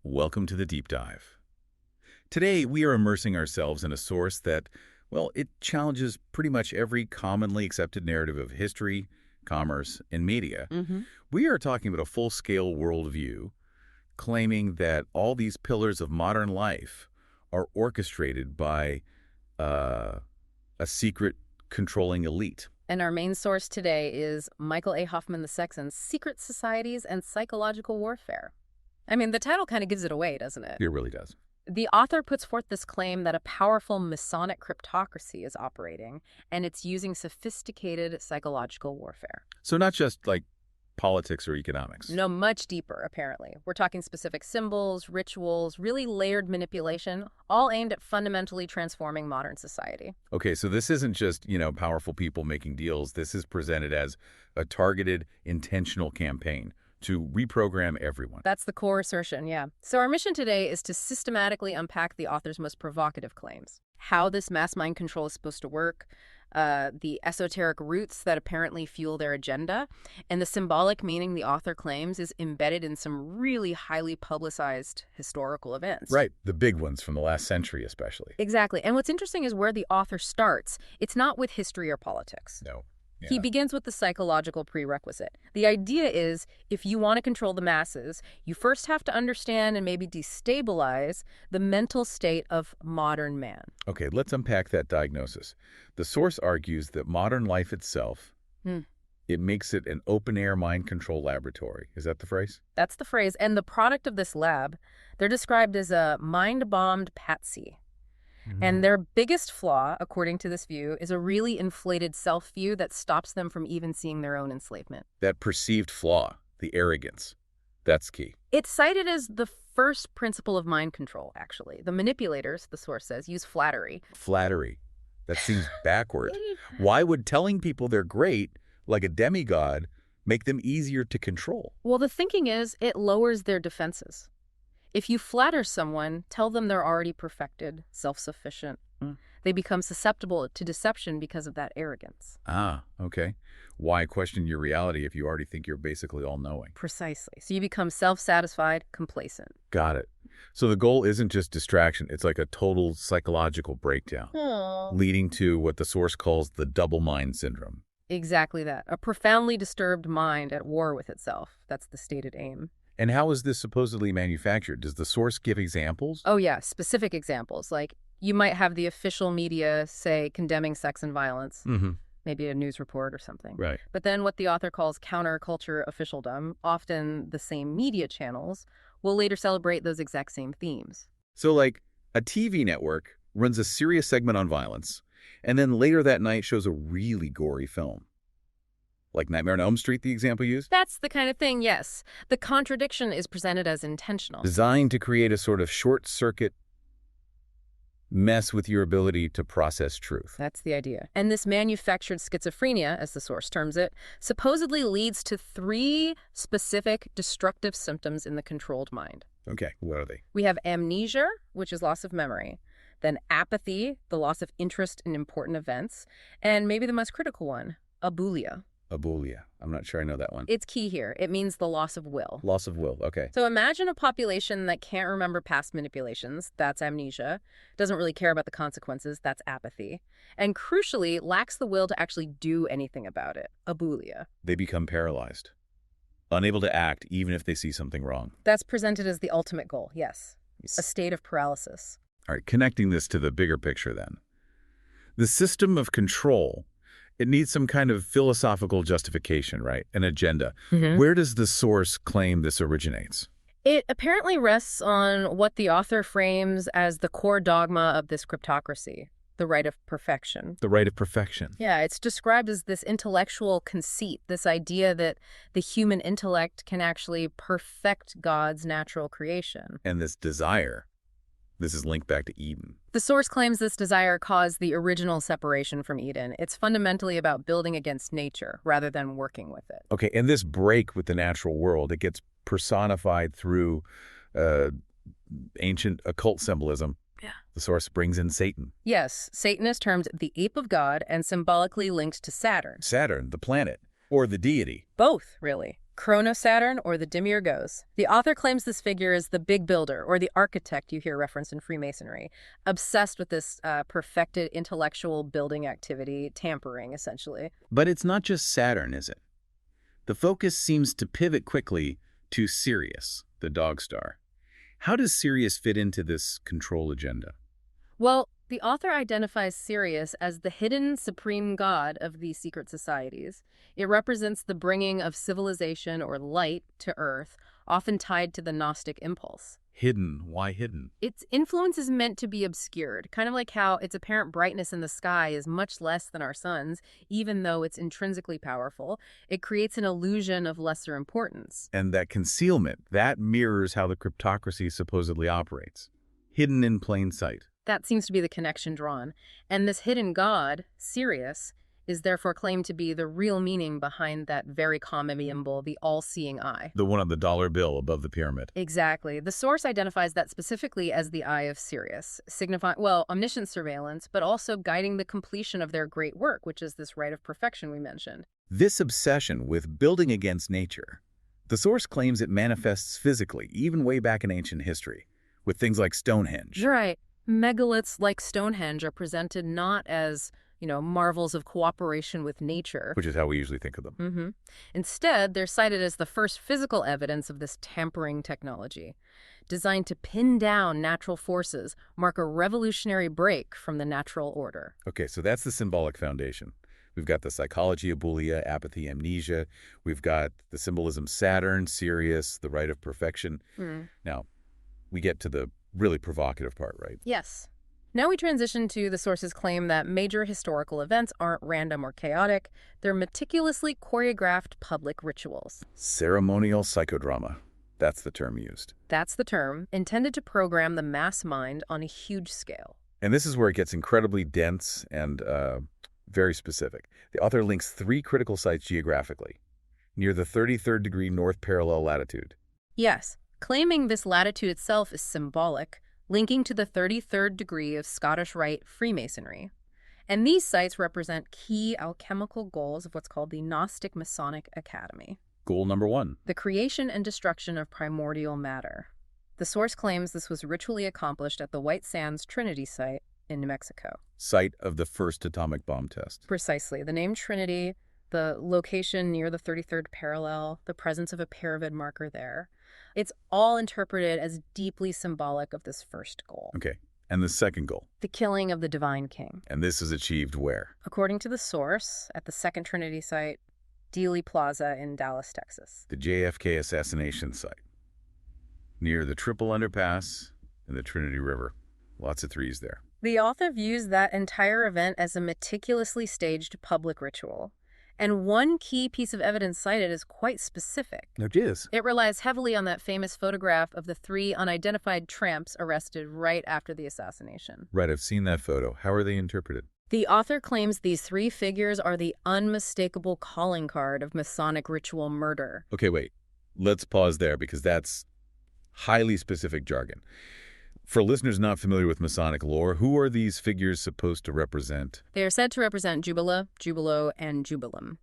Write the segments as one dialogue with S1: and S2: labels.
S1: Welcome to the Deep Dive. Today, we are immersing ourselves in a source that, well, it challenges pretty much every commonly accepted narrative of history, commerce, and media. We are talking about a full-scale worldview claiming that all these pillars of modern life are orchestrated by a secret controlling elite.
S2: And our main source today is Michael A. Hoffman II's Secret Societies and Psychological Warfare. I mean, the title kind of gives it away, doesn't it?
S1: It really does.
S2: The author puts forth this claim that a powerful Masonic cryptocracy is operating, and it's using sophisticated psychological warfare.
S1: So not just like politics or economics.
S2: No, much deeper, apparently. We're talking specific symbols, rituals, really layered manipulation, all aimed at fundamentally transforming modern society.
S1: Okay, so this isn't just, powerful people making deals. This is presented as a targeted, intentional campaign to reprogram everyone.
S2: That's the core assertion, yeah. So our mission today is to systematically unpack the author's most provocative claims. How this mass mind control is supposed to work, the esoteric roots that apparently fuel their agenda, and the symbolic meaning the author claims is embedded in some really highly publicized historical events.
S1: Right, the big ones from the last century especially.
S2: Exactly. And what's interesting is where the author starts. It's not with history or politics.
S1: No. Yeah.
S2: He begins with the psychological prerequisite. The idea is, if you want to control the masses, you first have to understand and maybe destabilize the mental state of modern man.
S1: Okay, let's unpack that diagnosis. The source argues that modern life itself, it makes it an open-air mind control laboratory. Is that the phrase?
S2: That's the phrase. And the product of this lab, they're described as a mind-bombed patsy. And their biggest flaw, according to this view, is a really inflated self-view that stops them from even seeing their own enslavement.
S1: That perceived flaw, the arrogance, that's key.
S2: It's cited as the first principle of mind control, actually. The manipulators, the source says, use flattery.
S1: Flattery. That seems backward. Why would telling people they're great, like a demigod, make them easier to control?
S2: Well, the thinking is it lowers their defenses. If you flatter someone, tell them they're already perfected, self-sufficient. They become susceptible to deception because of that arrogance.
S1: Ah, okay. Why question your reality if you already think you're basically all-knowing?
S2: Precisely. So you become self-satisfied, complacent.
S1: Got it. So the goal isn't just distraction. It's like a total psychological breakdown, leading to what the source calls the double mind syndrome.
S2: Exactly that. A profoundly disturbed mind at war with itself. That's the stated aim.
S1: And how is this supposedly manufactured? Does the source give examples?
S2: Oh, yeah, specific examples. Like, you might have the official media, say, condemning sex and violence, maybe a news report or something.
S1: Right.
S2: But then what the author calls counterculture officialdom, often the same media channels, will later celebrate those exact same themes.
S1: So, like, a TV network runs a serious segment on violence, and then later that night shows a really gory film. Like Nightmare on Elm Street, the example used?
S2: That's the kind of thing, yes. The contradiction is presented as intentional.
S1: Designed to create a sort of short-circuit mess with your ability to process truth.
S2: That's the idea. And this manufactured schizophrenia, as the source terms it, supposedly leads to 3 specific destructive symptoms in the controlled mind.
S1: Okay, what are they?
S2: We have amnesia, which is loss of memory, then apathy, the loss of interest in important events, and maybe the most critical one, abulia.
S1: Abulia. I'm not sure I know that one.
S2: It's key here. It means the loss of will.
S1: Loss of will, okay.
S2: So imagine a population that can't remember past manipulations. That's amnesia. Doesn't really care about the consequences. That's apathy. And crucially, lacks the will to actually do anything about it. Abulia.
S1: They become paralyzed. Unable to act even if they see something wrong.
S2: That's presented as the ultimate goal, yes. A state of paralysis.
S1: All right, connecting this to the bigger picture then. The system of control, it needs some kind of philosophical justification, right? An agenda. Where does the source claim this originates?
S2: It apparently rests on what the author frames as the core dogma of this cryptocracy, the Rite of Perfection.
S1: The Rite of Perfection.
S2: Yeah, it's described as this intellectual conceit, this idea that the human intellect can actually perfect God's natural creation.
S1: And this desire. This is linked back to Eden.
S2: The source claims this desire caused the original separation from Eden. It's fundamentally about building against nature rather than working with it.
S1: Okay, and this break with the natural world, it gets personified through ancient occult symbolism.
S2: Yeah.
S1: The source brings in Satan.
S2: Yes, Satan is termed the ape of God and symbolically linked to Saturn.
S1: Saturn, the planet, or the deity.
S2: Both, really. Chrono-Saturn, or the dim year goes. The author claims this figure is the big builder, or the architect you hear referenced in Freemasonry, obsessed with this perfected intellectual building activity, tampering, essentially.
S1: But it's not just Saturn, is it? The focus seems to pivot quickly to Sirius, the dog star. How does Sirius fit into this control agenda?
S2: Well, the author identifies Sirius as the hidden supreme god of these secret societies. It represents the bringing of civilization or light to Earth, often tied to the Gnostic impulse.
S1: Hidden. Why hidden?
S2: Its influence is meant to be obscured, kind of like how its apparent brightness in the sky is much less than our sun's, even though it's intrinsically powerful. It creates an illusion of lesser importance.
S1: And that concealment, that mirrors how the cryptocracy supposedly operates. Hidden in plain sight.
S2: That seems to be the connection drawn. And this hidden god, Sirius, is therefore claimed to be the real meaning behind that very common symbol, the all-seeing eye.
S1: The one on the dollar bill above the pyramid.
S2: Exactly. The source identifies that specifically as the eye of Sirius, signifying, well, omniscient surveillance, but also guiding the completion of their great work, which is this Rite of Perfection we mentioned.
S1: This obsession with building against nature, the source claims it manifests physically, even way back in ancient history, with things like Stonehenge.
S2: Right. Megaliths like Stonehenge are presented not as, marvels of cooperation with nature.
S1: Which is how we usually think of them.
S2: Instead, they're cited as the first physical evidence of this tampering technology, designed to pin down natural forces, mark a revolutionary break from the natural order.
S1: Okay, so that's the symbolic foundation. We've got the psychology of Abulia, apathy, amnesia. We've got the symbolism Saturn, Sirius, the Rite of Perfection. Now, we get to the really provocative part, right?
S2: Yes. Now we transition to the source's claim that major historical events aren't random or chaotic. They're meticulously choreographed public rituals.
S1: Ceremonial psychodrama. That's the term used.
S2: That's the term, intended to program the mass mind on a huge scale.
S1: And this is where it gets incredibly dense and very specific. The author links 3 critical sites geographically, near the 33rd degree north parallel latitude.
S2: Yes. Claiming this latitude itself is symbolic, linking to the 33rd degree of Scottish Rite Freemasonry. And these sites represent key alchemical goals of what's called the Gnostic Masonic Academy.
S1: Goal number 1.
S2: The creation and destruction of primordial matter. The source claims this was ritually accomplished at the White Sands Trinity site in New Mexico.
S1: Site of the first atomic bomb test.
S2: Precisely. The name Trinity, the location near the 33rd parallel, the presence of a pyramid marker there. It's all interpreted as deeply symbolic of this first goal.
S1: Okay, and the second goal?
S2: The killing of the Divine King.
S1: And this is achieved where?
S2: According to the source, at the Second Trinity site, Dealey Plaza in Dallas, Texas.
S1: The JFK assassination site. Near the Triple Underpass and the Trinity River. Lots of threes there.
S2: The author views that entire event as a meticulously staged public ritual. And one key piece of evidence cited is quite specific.
S1: No jizz.
S2: It relies heavily on that famous photograph of the 3 unidentified tramps arrested right after the assassination.
S1: Right, I've seen that photo. How are they interpreted?
S2: The author claims these 3 figures are the unmistakable calling card of Masonic ritual murder.
S1: Okay, wait. Let's pause there because that's highly specific jargon. For listeners not familiar with Masonic lore, who are these figures supposed to represent?
S2: They are said to represent Jubila, Jubilo, and Jubilum.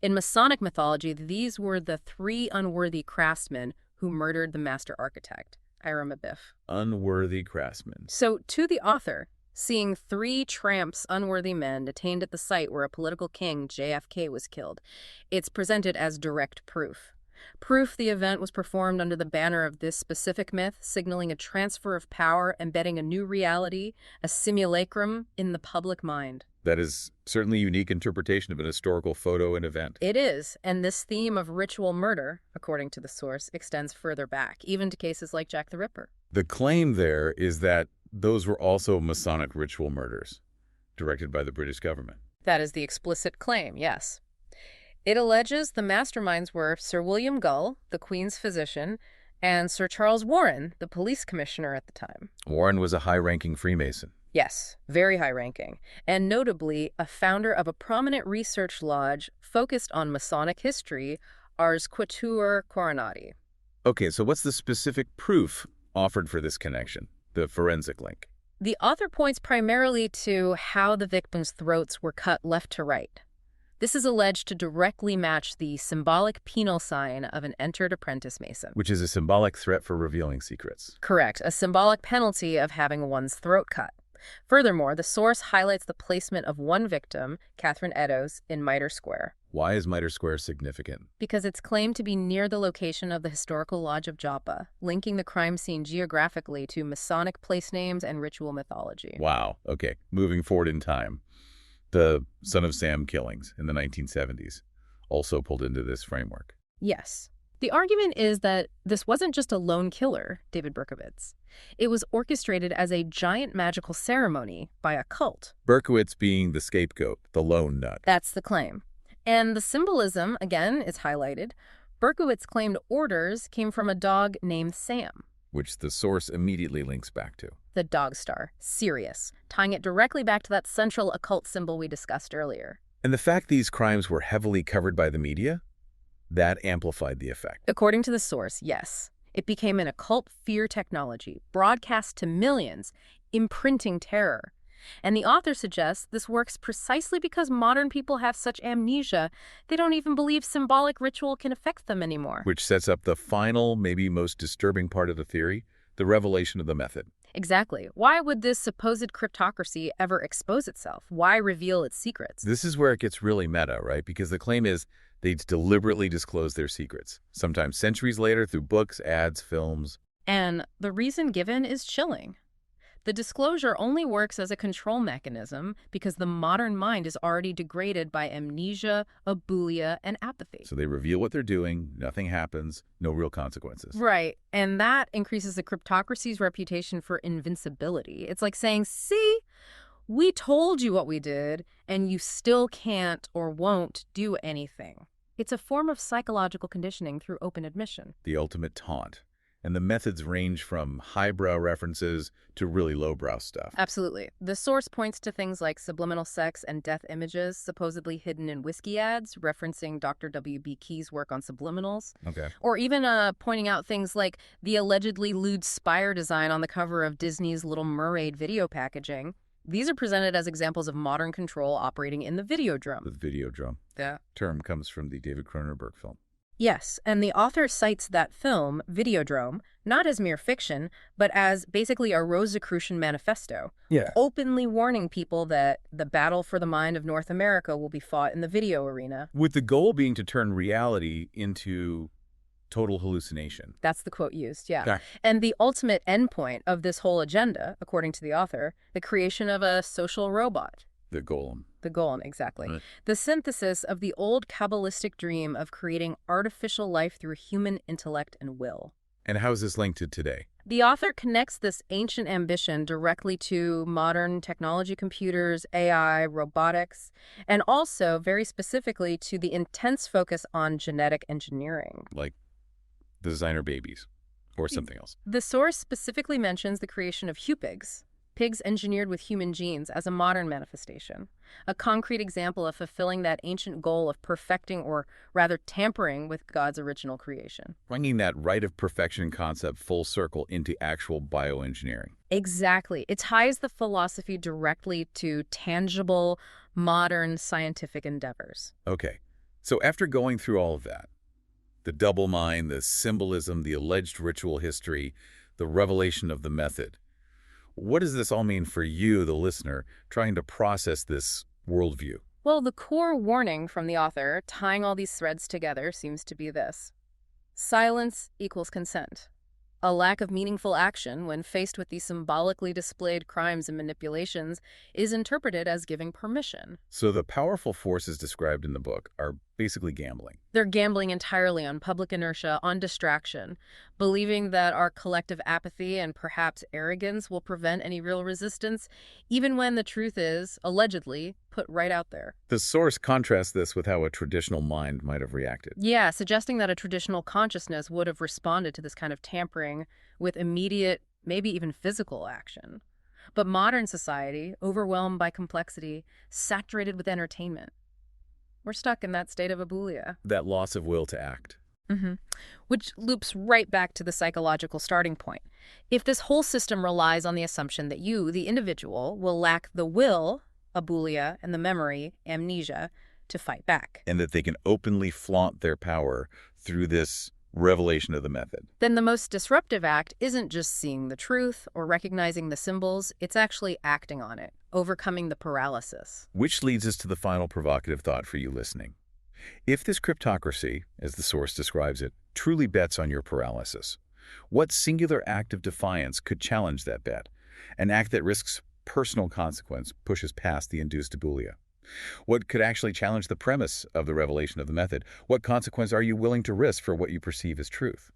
S2: In Masonic mythology, these were the 3 unworthy craftsmen who murdered the master architect, Hiram Abiff.
S1: Unworthy craftsmen.
S2: So, to the author, seeing 3 tramps, unworthy men detained at the site where a political king, JFK, was killed, it's presented as direct proof. Proof the event was performed under the banner of this specific myth, signaling a transfer of power, embedding a new reality, a simulacrum in the public mind.
S1: That is certainly a unique interpretation of an historical photo and event.
S2: It is, and this theme of ritual murder, according to the source, extends further back, even to cases like Jack the Ripper.
S1: The claim there is that those were also Masonic ritual murders, directed by the British government.
S2: That is the explicit claim, yes. It alleges the masterminds were Sir William Gull, the Queen's physician, and Sir Charles Warren, the police commissioner at the time.
S1: Warren was a high-ranking Freemason.
S2: Yes, very high-ranking, and notably a founder of a prominent research lodge focused on Masonic history, Ars Quatuor Coronati.
S1: Okay, so what's the specific proof offered for this connection, the forensic link?
S2: The author points primarily to how the victims' throats were cut left to right. This is alleged to directly match the symbolic penal sign of an entered apprentice Mason.
S1: Which is a symbolic threat for revealing secrets.
S2: Correct, a symbolic penalty of having one's throat cut. Furthermore, the source highlights the placement of one victim, Catherine Eddowes, in Mitre Square.
S1: Why is Mitre Square significant?
S2: Because it's claimed to be near the location of the historical Lodge of Joppa, linking the crime scene geographically to Masonic place names and ritual mythology.
S1: Wow. Okay. Moving forward in time. The Son of Sam killings in the 1970s also pulled into this framework.
S2: Yes. The argument is that this wasn't just a lone killer, David Berkowitz. It was orchestrated as a giant magical ceremony by a cult.
S1: Berkowitz being the scapegoat, the lone nut.
S2: That's the claim. And the symbolism, again, is highlighted. Berkowitz claimed orders came from a dog named Sam,
S1: which the source immediately links back to.
S2: the dog star, Sirius, tying it directly back to that central occult symbol we discussed earlier.
S1: And the fact these crimes were heavily covered by the media, that amplified the effect.
S2: According to the source, yes. It became an occult fear technology, broadcast to millions, imprinting terror. And the author suggests this works precisely because modern people have such amnesia, they don't even believe symbolic ritual can affect them anymore.
S1: Which sets up the final, maybe most disturbing part of the theory, the revelation of the method.
S2: Exactly. Why would this supposed cryptocracy ever expose itself? Why reveal its secrets?
S1: This is where it gets really meta, right? Because the claim is they deliberately disclose their secrets, sometimes centuries later through books, ads, films.
S2: And the reason given is chilling. The disclosure only works as a control mechanism because the modern mind is already degraded by amnesia, abulia, and apathy.
S1: So they reveal what they're doing, nothing happens, no real consequences.
S2: Right, and that increases the cryptocracy's reputation for invincibility. It's like saying, see, we told you what we did, and you still can't or won't do anything. It's a form of psychological conditioning through open admission.
S1: The ultimate taunt. And the methods range from highbrow references to really lowbrow stuff.
S2: Absolutely. The source points to things like subliminal sex and death images supposedly hidden in whiskey ads, referencing Dr. W.B. Key's work on subliminals.
S1: Okay.
S2: Or even pointing out things like the allegedly lewd spire design on the cover of Disney's Little Mermaid video packaging. These are presented as examples of modern control operating in the videodrome.
S1: The videodrome.
S2: The
S1: term comes from the David Cronenberg film.
S2: Yes, and the author cites that film, Videodrome, not as mere fiction, but as basically a Rosicrucian manifesto, openly warning people that the battle for the mind of North America will be fought in the video arena.
S1: With the goal being to turn reality into total hallucination.
S2: That's the quote used, yeah.
S1: Okay.
S2: And the ultimate endpoint of this whole agenda, according to the author, the creation of a social robot.
S1: The Golem.
S2: The Golem, exactly.
S1: Right.
S2: The synthesis of the old Kabbalistic dream of creating artificial life through human intellect and will.
S1: And how is this linked to today?
S2: The author connects this ancient ambition directly to modern technology, computers, AI, robotics, and also very specifically to the intense focus on genetic engineering.
S1: Like the designer babies or something else.
S2: The source specifically mentions the creation of hupigs, pigs engineered with human genes, as a modern manifestation, a concrete example of fulfilling that ancient goal of perfecting, or rather tampering with, God's original creation.
S1: Bringing that Rite of Perfection concept full circle into actual bioengineering.
S2: Exactly. It ties the philosophy directly to tangible, modern scientific endeavors.
S1: Okay, so after going through all of that, the double mind, the symbolism, the alleged ritual history, the revelation of the method, what does this all mean for you, the listener, trying to process this worldview?
S2: Well, the core warning from the author, tying all these threads together, seems to be this. Silence equals consent. A lack of meaningful action when faced with these symbolically displayed crimes and manipulations is interpreted as giving permission.
S1: So the powerful forces described in the book are basically gambling.
S2: They're gambling entirely on public inertia, on distraction, believing that our collective apathy and perhaps arrogance will prevent any real resistance, even when the truth is, allegedly, put right out there.
S1: The source contrasts this with how a traditional mind might have reacted.
S2: Yeah, suggesting that a traditional consciousness would have responded to this kind of tampering with immediate, maybe even physical action. But modern society, overwhelmed by complexity, saturated with entertainment, we're stuck in that state of abulia.
S1: That loss of will to act.
S2: Which loops right back to the psychological starting point. If this whole system relies on the assumption that you, the individual, will lack the will, abulia, and the memory, amnesia, to fight back.
S1: And that they can openly flaunt their power through this revelation of the method.
S2: Then the most disruptive act isn't just seeing the truth or recognizing the symbols, it's actually acting on it, overcoming the paralysis.
S1: Which leads us to the final provocative thought for you listening. If this cryptocracy, as the source describes it, truly bets on your paralysis, what singular act of defiance could challenge that bet? An act that risks personal consequence, pushes past the induced Abulia. What could actually challenge the premise of the revelation of the method? What consequence are you willing to risk for what you perceive as truth?